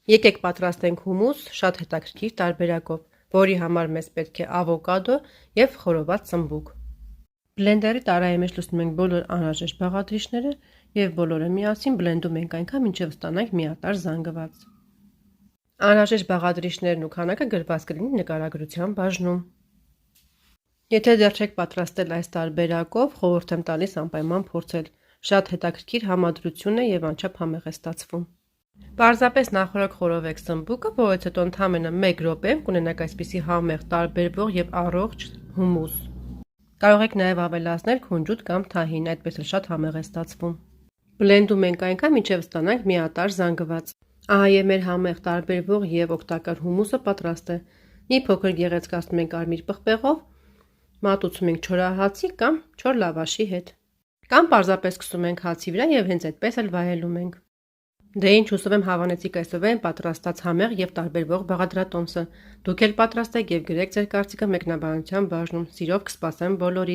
Եկեք պատրաստենք հումուս շատ հետաքրքիր տարբերակով, որի համար մեզ պետք է ավոկադո և խորոված ծմբուկ։ Բլենդերի տարայի մեջ լցնում ենք բոլոր անհրաժեշտ բաղադրիչները և բոլորը միասին բլենդում ենք այնքան, մինչև ստանանք միատարր զանգված։ Անհրաժեշտ բաղադրիչներն ու քանակը գրված կլինի նկարագրության բաժնում։ Եթե դեռ չեք պատրաստել այս տարբերակով, խորհուրդ եմ տալիս անպայման փորձել։ Շատ հետաքրքիր համադրություն է և անչափ համեղ է ստացվում։ Պարզապես նախօրոք խորովեք ծմբուկը, որից հետո ընդամենը 1 րոպեում կունենաք այսպիսի համեղ, տարբերվող և առողջ հումուս։ Կարող եք նաև ավելացնել քունջուտ կամ թահին, այդպես էլ շատ համեղ է ստացվում։ Բլենդում ենք այնքան, մինչև ստանանք միատարր զանգված։ Ահա և մեր համեղ, տարբերվող և օգտակար հումուսը պատրաստ է։ Մի փոքր գեղեցկացնում ենք կարմիր պղպեղով, մատուցում ենք չորահացի կամ չոր լավաշի հետ։ Կամ պարզապես քսում ենք հացի վրա և հենց այդպես էլ վայելում ենք։ Դե ինչ, հուսով եմ հավանեցիք այսօրվա իմ պատրաստած համեղ և տարբերվող բաղադրատոմսը։ Դուք էլ պատրաստեք և գրեք ձեր կարծիքը մեկնաբանության բաժնում։ Սիրով կսպասեմ բոլորիդ։